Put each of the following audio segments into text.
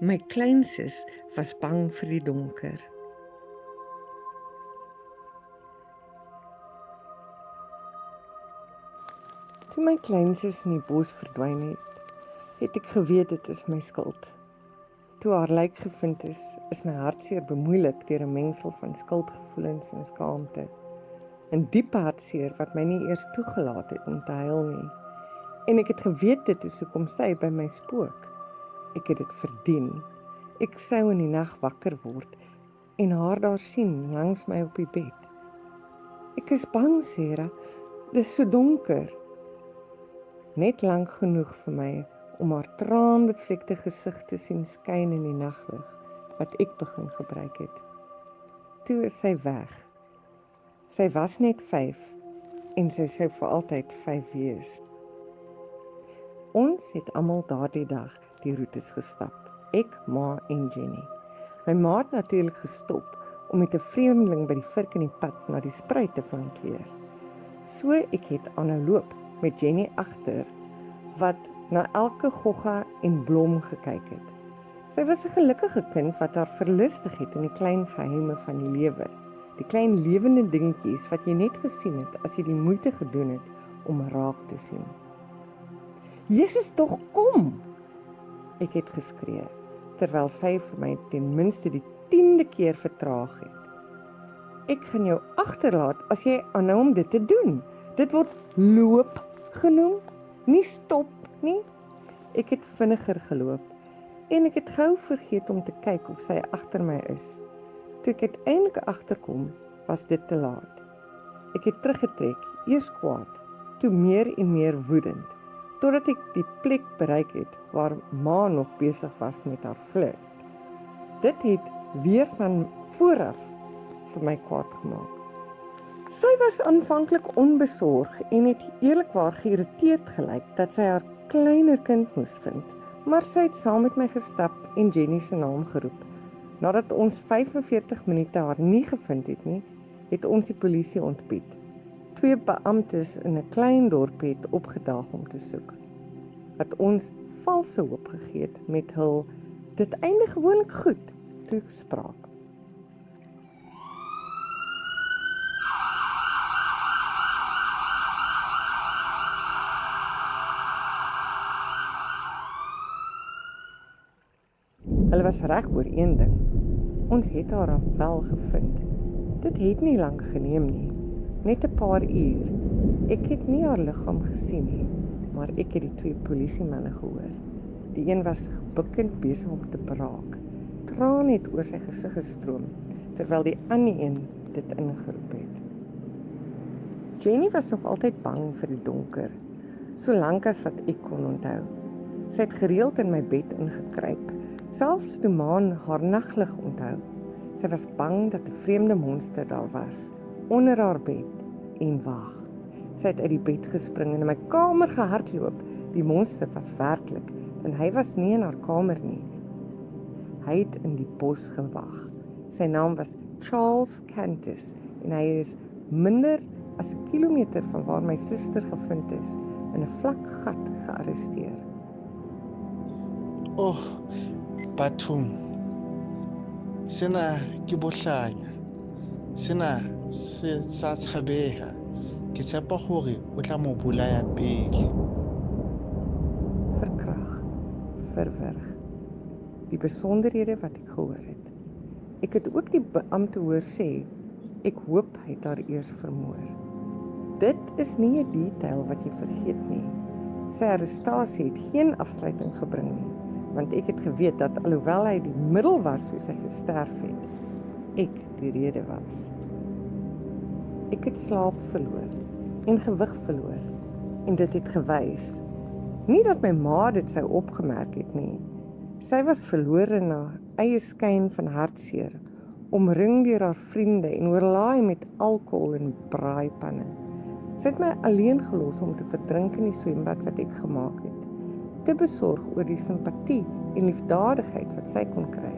My kleinsus was bang vir die donker. Toe my kleinsus in die bos verdwyn het ek geweet dit is my skuld. Toe haar lijk gevind is my hartseer bemoeilik deur 'n mengsel van skuldgevoelens en skaamte. 'n Diepe hartseer wat my nie eers toegelaat het om te huil nie. En ek het geweet dit is hoekom sy by my spook. Ek het dit verdien. Ek sou in die nag wakker word en haar daar sien langs my op die bed. Ek is bang, Sarah. Dit is so donker. Net lank genoeg vir my om haar traanbevlekte gesig te sien skyn in die naglig wat ek begin gebruik het. Toe is sy weg. Sy was net 5 en sy sou vir altyd 5 wees. Ons het almal daardie dag die roetes gestap. Ek, ma en Jenny. My ma het natuurlik gestop om met 'n vreemdeling by die vurk in die pad na die spruit te flankeer. So ek het aanhou loop met Jenny agter wat na elke gogga en blom gekyk het. Sy was 'n gelukkige kind wat haar verlustig het in die klein geheime van die lewe. Die klein lewende dingetjies wat jy net gesien het as jy die moeite gedoen het om raak te sien. Jesus, tog kom! Ek het geskree, terwyl sy vir my ten minste die 10de keer vertraag het. Ek gaan jou agterlaat as jy aanhou om dit te doen. Dit word loop genoem, nie stop nie. Ek het vinniger geloop en ek het gou vergeet om te kyk of sy agter my is. Toe ek uiteindelik agterkom, was dit te laat. Ek het teruggetrek, eers kwaad, toe meer en meer woedend, totdat ek die plek bereik het waar ma nog besig was met haar flirt. Dit het weer van vooraf vir my kwaad gemaak. Sy was aanvanklik onbesorg en het eerlikwaar geïrriteerd gelyk dat sy haar kleiner kind moes vind, maar sy het saam met my gestap en Jenny se naam geroep. Nadat ons 45 minute haar nie gevind het nie, het ons die polisie ontbied. 2 beamptes in 'n klein dorpie het opgedaag om te soek. Wat ons valse hoop gegee het met hul "dit eindig gewoonlik goed" toespraak. Hulle was reg oor een ding. Ons het haar wel gevind. Dit het nie lank geneem nie. Net 'n paar uur. Ek het nie haar liggaam gesien nie, maar ek het die 2 polisiemanne gehoor. Die een was gebukkend besig om te braak. Trane het oor sy gesig gestroom, terwyl die ander een dit ingeroep het. Jenny was nog altyd bang vir die donker, solank as wat ek kon onthou. Sy het gereeld in my bed ingekruip, selfs toe maan haar naglig onthou. Sy was bang dat 'n vreemde monster daar was, onder haar bed, en wag. Sy het uit die bed gespring en in my kamer gehardloop. Die monster was werklik, en hy was nie in haar kamer nie. Hy het in die bos gewag. Sy naam was Charles Cantus, en hy is minder as 'n kilometer van waar my suster gevind is, in 'n vlak gat gearresteer. Oh, bathong, sena ke bohlanya, sena se sa tshabeha, ke tshepa hore o tla mo bolaya pele. Verkrag, verwrig, die besonderhede wat ek gehoor het. Ek het ook die beampte hoor sê, ek hoop hy het haar eers vermoor. Dit is nie 'n detail wat jy vergeet nie. Sy arrestasie het geen afsluiting gebring nie, want ek het geweet dat alhoewel hy die middel was hoe sy gesterf het, ek die rede was. Ek het slaap verloor en gewig verloor, en dit het gewys. Nie dat my ma dit sou opgemerk het nie. Sy was verlore na eie skyn van hartseer, omring deur haar vriende en oorlaai met alkohol en braaipanne. Sy het my alleen gelos om te verdrink in die swembad wat ek gemaak het, te besorg oor die simpatie en liefdadigheid wat sy kon kry.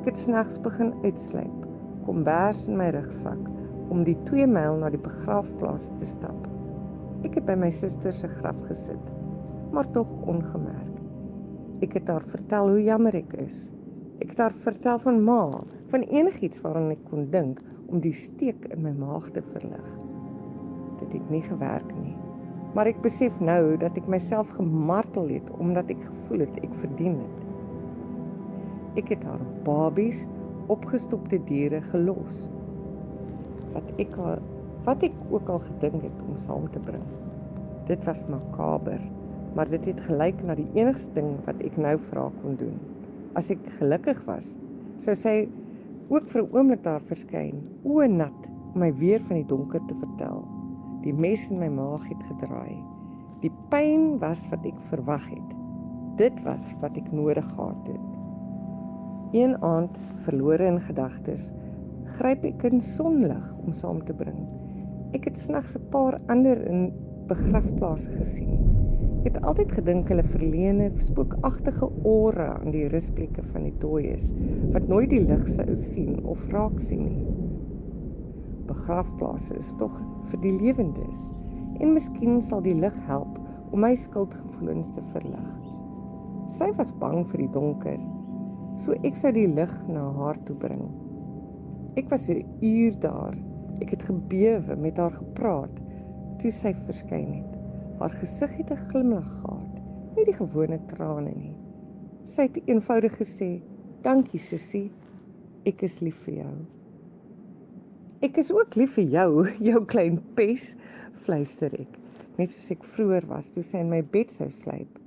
Ek het snags begin uitsluip, kombers in my rugsak, om die 2 myl na die begraafplaas te stap. Ek het by my suster se graf gesit, maar tog ongemerk. Ek het haar vertel hoe jammer ek is. Ek het haar vertel van ma, van enigiets waaraan ek kon dink om die steek in my maag te verlig. Dit het nie gewerk nie, maar ek besef nou dat ek myself gemartel het omdat ek gevoel het ek verdien het. Ek het haar babies, opgestopte diere gelos, wat ek ook al gedink het om saam te bring. Dit was makaber, maar dit het gelyk na die enigste ding wat ek nou vir haar kon doen. As ek gelukkig was, sou sy ook vir 'n oomblik daar verskyn, oë nat, om my weer van die donker te vertel. Die mes in my maag het gedraai. Die pyn was wat ek verwag het. Dit was wat ek nodig gehad het. Een aand, verlore in gedagtes, gryp ek in sonlig om saam te bring. Ek het snags 'n paar ander in begrafplase gesien. Ek het altyd gedink hulle verleen 'n spookagtige aura aan die rusplekke van die dooies, wat nooit die lig sou sien of raak sien nie. Begrafplase is tog vir die lewendes, en miskien sal die lig help om my skuldgevoelens te verlig. Sy was bang vir die donker, so ek sou die lig na haar toe bring. Ek was 'n uur daar. Ek het gebewe, met haar gepraat, toe sy verskyn het. Haar gesig het 'n glimlag gehad, nie die gewone trane nie. Sy het eenvoudig gesê, "Dankie sussie, ek is lief vir jou." "Ek is ook lief vir jou, jou klein pes," fluister ek, net soos ek vroeër was toe sy in my bed sou sluip.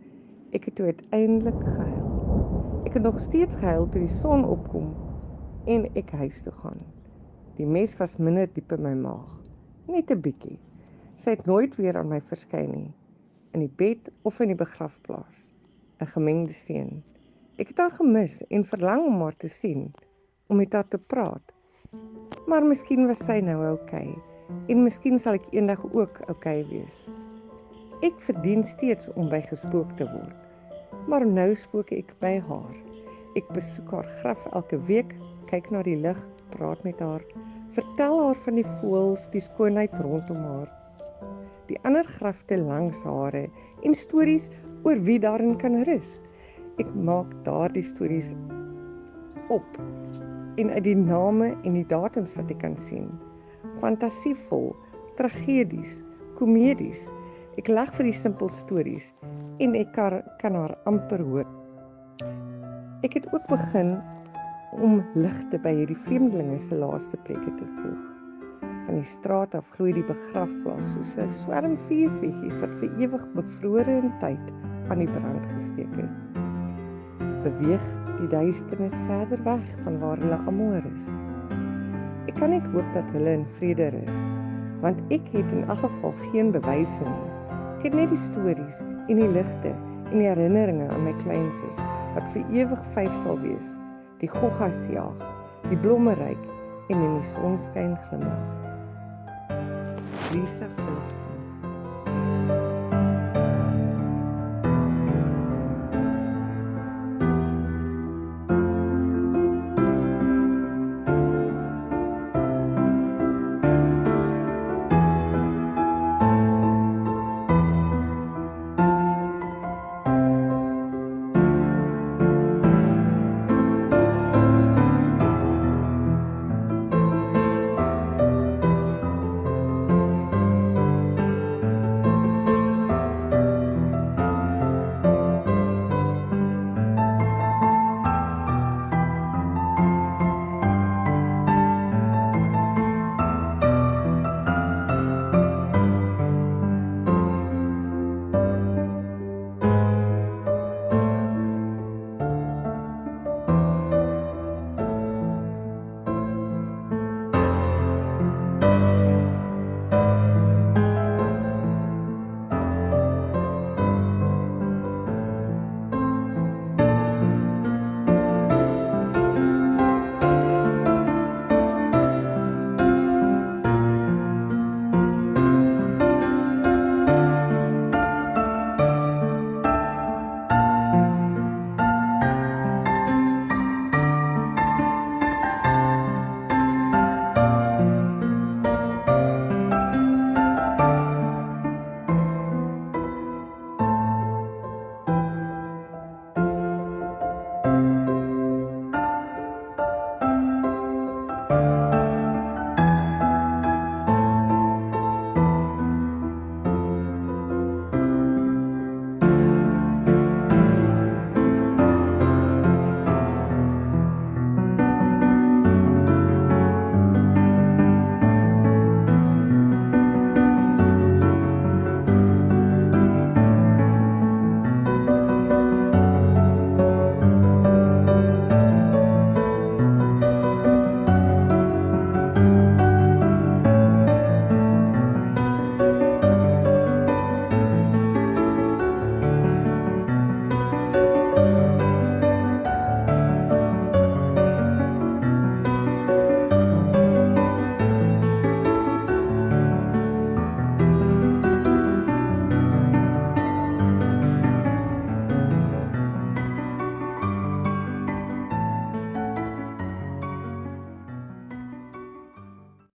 Ek het toe uiteindelik gehuil. Ek het nog steeds gehuil toe die son opkom en ek huis toe gaan. Die mes was minder diep in my maag, net 'n bietjie. Sy het nooit weer aan my verskyn nie, in die bed of in die begrafplaas. 'n Gemengde steen. Ek het haar gemis en verlang om haar te sien, om met haar te praat. Maar miskien was sy nou okay, en miskien sal ek eendag ook okay wees. Ek verdien steeds om by gespook te word, maar nou spook ek by haar. Ek besoek haar graf elke week, kyk na die lig, praat met haar, vertel haar van die voëls, die skoonheid rondom haar, die ander grafte langs hare en stories oor wie daarin kan rus. Ek maak daardie stories op en uit die name en die datums wat ek kan sien. Fantasievol, tragedies, komedies. Ek lag vir die simpel stories en ek kan haar amper hoor. Ek het ook begin om ligte by hierdie vreemdelinge se laaste plekke te voeg. Van die straat af gloei die begrafplaas soos 'n swerm vuurvlieggies wat vir ewig bevrore in tyd aan die brand gesteek het. Beweeg die duisternis verder weg van waar hulle almal is. Ek kan net hoop dat hulle in vrede is, want ek het in elk geval geen bewyse nie. Ek het net die stories en die ligte en die herinneringe aan my kleinsus wat vir ewig vyf sal wees, die goggas jag, die blomme ryk en in die sonskyn glimlag. Lisa Phillips.